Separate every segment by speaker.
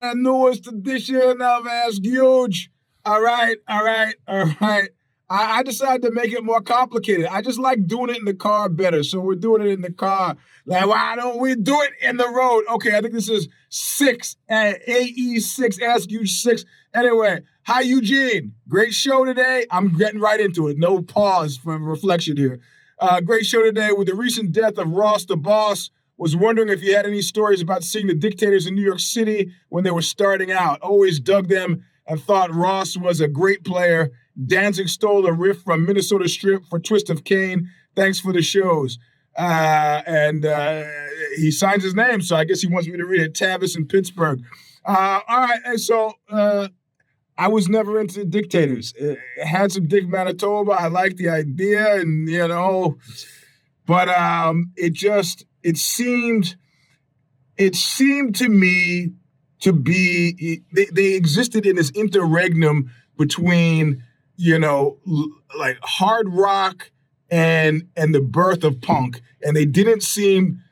Speaker 1: The newest edition of Ask Euge. All right. I decided to make it more complicated. I just like doing it in the car better, so we're doing it in the car. Like, why don't we do it in the road? Okay, I think this is 6, AE6, Ask Euge 6. Anyway, hi, Eugene. Great show today. I'm getting right into it. No pause for reflection here. Great show today with the recent death of Ross the Boss. Was wondering if you had any stories about seeing the Dictators in New York City when they were starting out. Always dug them and thought Ross was a great player. Danzig stole a riff from Minnesota Strip for Twist of Cain. Thanks for the shows. And he signs his name, so I guess he wants me to read it. Tavis in Pittsburgh. All right, and so I was never into Dictators. It had some Dick Manitoba. I liked the idea, and but it seemed to me to be they existed in this interregnum between like hard rock and the birth of punk, and they didn't seem.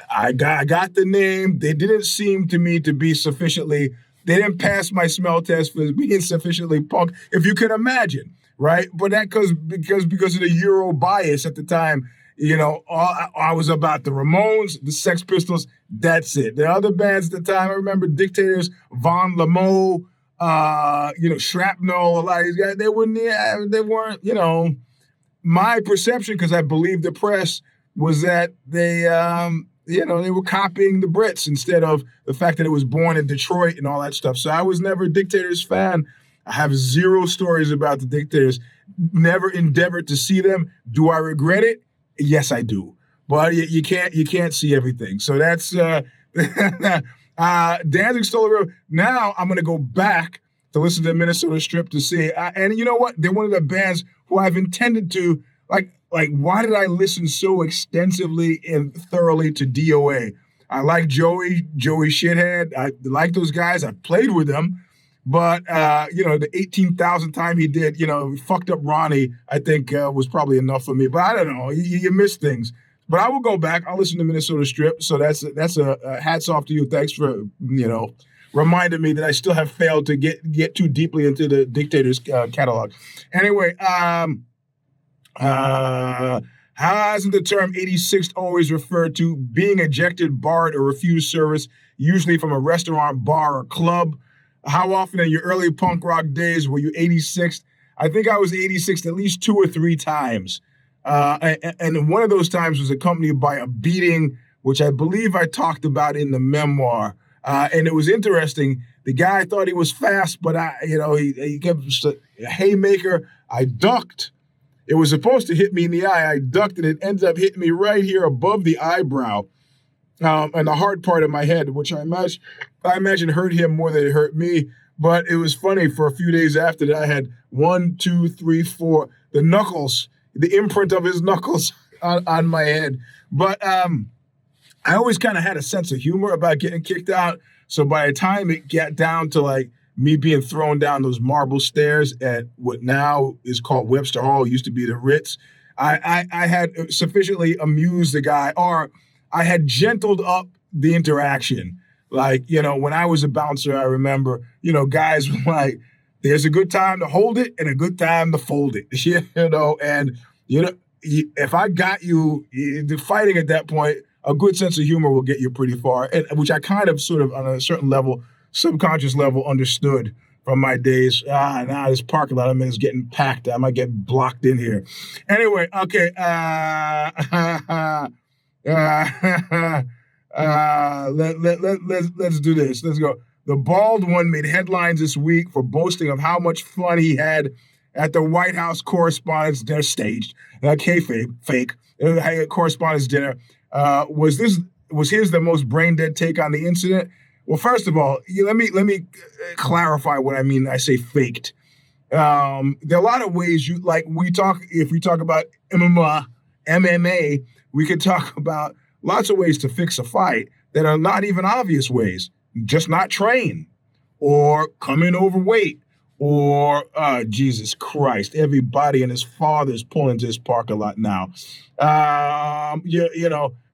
Speaker 1: I got the name. They didn't seem to me to be sufficiently. They didn't pass my smell test for being sufficiently punk, if you can imagine, right? But that because of the Euro bias at the time. I was about the Ramones, the Sex Pistols. That's it. The other bands at the time, I remember Dictators, Von Lamo, Shrapnel. A lot of these guys, they weren't. My perception, because I believe the press, was that they were copying the Brits instead of the fact that it was born in Detroit and all that stuff. So I was never a Dictators fan. I have zero stories about the Dictators. Never endeavored to see them. Do I regret it? Yes, I do. But you can't see everything. So that's Danzig stole a riff. Now I'm going to go back to listen to Minnesota Strip to see. And you know what? They're one of the bands who I've intended to, like, why did I listen so extensively and thoroughly to DOA? I like Joey Shithead. I like those guys. I played with them. But, the 18,000th time he did, fucked up Ronnie, I think was probably enough for me. But I don't know. You miss things. But I will go back. I'll listen to Minnesota Strip. So that's a hats off to you. Thanks for, reminding me that I still have failed to get too deeply into the Dictators catalog. Anyway, how hasn't the term 86'd always referred to being ejected, barred, or refused service, usually from a restaurant, bar, or club? How often in your early punk rock days were you 86'd? I think I was 86'd at least 2 or 3 times. And one of those times was accompanied by a beating, which I believe I talked about in the memoir. And it was interesting. The guy thought he was fast, but he kept a haymaker. I ducked. It was supposed to hit me in the eye. I ducked, and it ended up hitting me right here above the eyebrow. And the hard part of my head, which I imagine hurt him more than it hurt me. But it was funny. For a few days after that, I had 1, 2, 3, 4, the knuckles, the imprint of his knuckles on my head. But I always kind of had a sense of humor about getting kicked out. So by the time it got down to like me being thrown down those marble stairs at what now is called Webster Hall, used to be the Ritz, I had sufficiently amused the guy, or I had gentled up the interaction. Like, when I was a bouncer, I remember, guys were like, there's a good time to hold it and a good time to fold it, and, if I got you fighting at that point, a good sense of humor will get you pretty far, and which I kind of sort of on a certain level, subconscious level, understood from my days. Now this parking lot is getting packed. I might get blocked in here. Anyway, okay. Let's do this. Let's go. The bald one made headlines this week for boasting of how much fun he had at the White House Correspondents Dinner staged. Kayfabe, fake. Correspondents Dinner. Was his the most brain dead take on the incident? Well, first of all, let me clarify what I mean. I say faked. There are a lot of ways if we talk about MMA, we could talk about lots of ways to fix a fight that are not even obvious ways. Just not train, or come in overweight, or Jesus Christ, everybody and his father is pulling to his parking lot now.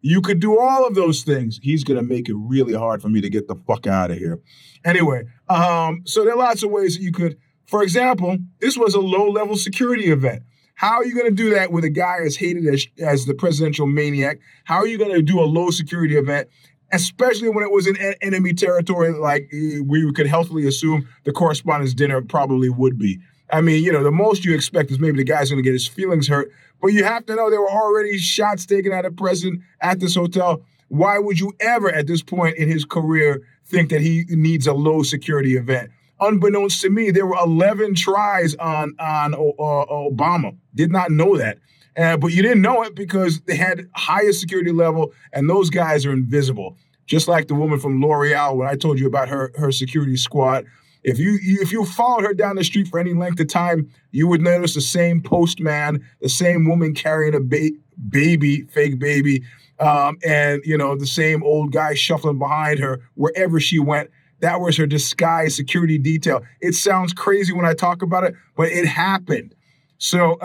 Speaker 1: You could do all of those things. He's going to make it really hard for me to get the fuck out of here. Anyway, so there are lots of ways that you could, for example, this was a low-level security event. How are you going to do that with a guy as hated as the presidential maniac? How are you going to do a low security event, especially when it was in enemy territory like we could healthily assume the Correspondents Dinner probably would be? I mean, the most you expect is maybe the guy's going to get his feelings hurt, but you have to know there were already shots taken at a president at this hotel. Why would you ever, at this point in his career, think that he needs a low security event? Unbeknownst to me, there were 11 tries on Obama. Did not know that. But you didn't know it because they had highest security level, and those guys are invisible. Just like the woman from L'Oreal, when I told you about her security squad. If you followed her down the street for any length of time, you would notice the same postman, the same woman carrying a baby, fake baby, and the same old guy shuffling behind her wherever she went. That was her disguised security detail. It sounds crazy when I talk about it, but it happened. So,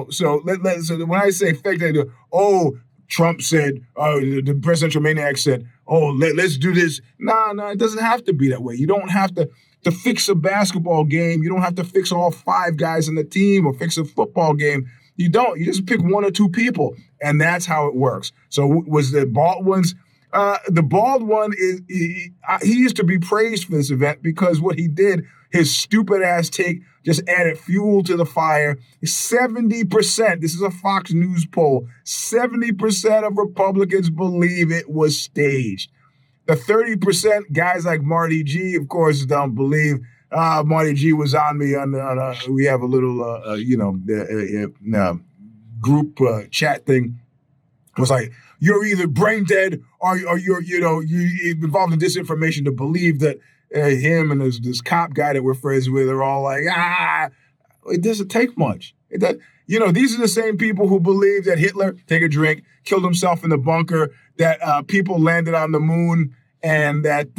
Speaker 1: so when I say fake, Trump said, the presidential maniac said, let's do this. No, it doesn't have to be that way. You don't have to fix a basketball game. You don't have to fix all 5 guys on the team or fix a football game. You don't. You just pick 1 or 2 people, and that's how it works. So was the bald ones? The bald one he used to be praised for this event because what he did, his stupid ass take, just added fuel to the fire. 70%, this is a Fox News poll, 70% of Republicans believe it was staged. The 30%, guys like Marty G, of course, don't believe. Marty G was on me we have a little, group chat thing. It was like, you're either brain dead or you're involved in disinformation to believe that him and this cop guy that we're friends with are all like, it doesn't take much. These are the same people who believe that Hitler, take a drink, killed himself in the bunker, that people landed on the moon, and that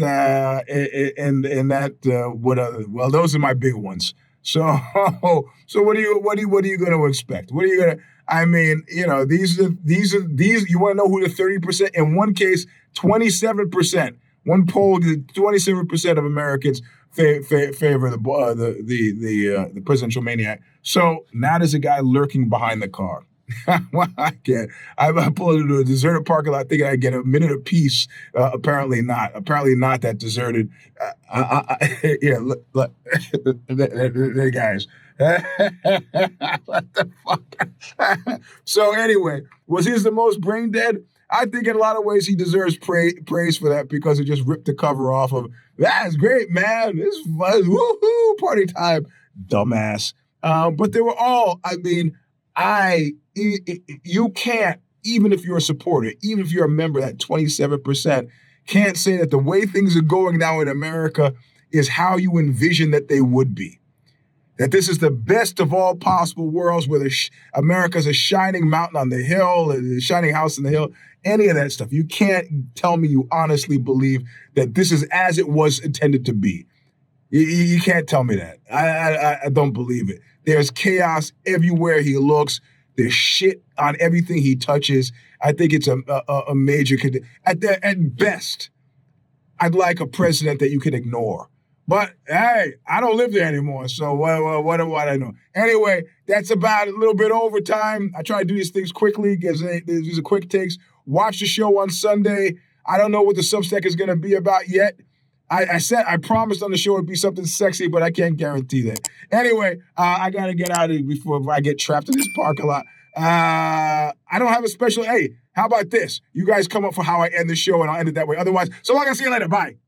Speaker 1: those are my big ones. So what are you going to expect? What are you going to? I mean, these. You want to know who the 30%? In one case, 27%. One poll, 27% of Americans favor the presidential maniac. So now there's a guy lurking behind the car. Well, I can't. I pulled into a deserted parking lot thinking I'd get a minute of peace. Apparently not. Apparently not that deserted. Look, the guys. What the fuck? So anyway, was he the most brain dead? I think in a lot of ways he deserves praise for that because he just ripped the cover off of, that's great, man. This was woohoo, party time, dumbass. But they were all, you can't, even if you're a supporter, even if you're a member, that 27% can't say that the way things are going now in America is how you envision that they would be. That this is the best of all possible worlds where America's a shining mountain on the hill, a shining house on the hill, any of that stuff. You can't tell me you honestly believe that this is as it was intended to be. You can't tell me that. I don't believe it. There's chaos everywhere he looks. There's shit on everything he touches. I think it's a major, at best, I'd like a president that you can ignore. But, hey, I don't live there anymore, so what do I know? Anyway, that's about a little bit overtime. I try to do these things quickly because these are quick takes. Watch the show on Sunday. I don't know what the Substack is going to be about yet. I promised on the show it'd be something sexy, but I can't guarantee that. Anyway, I got to get out of here before I get trapped in this parking lot. I don't have a special, hey, how about this? You guys come up for how I end the show, and I'll end it that way. Otherwise, so long, I'll see you later. Bye.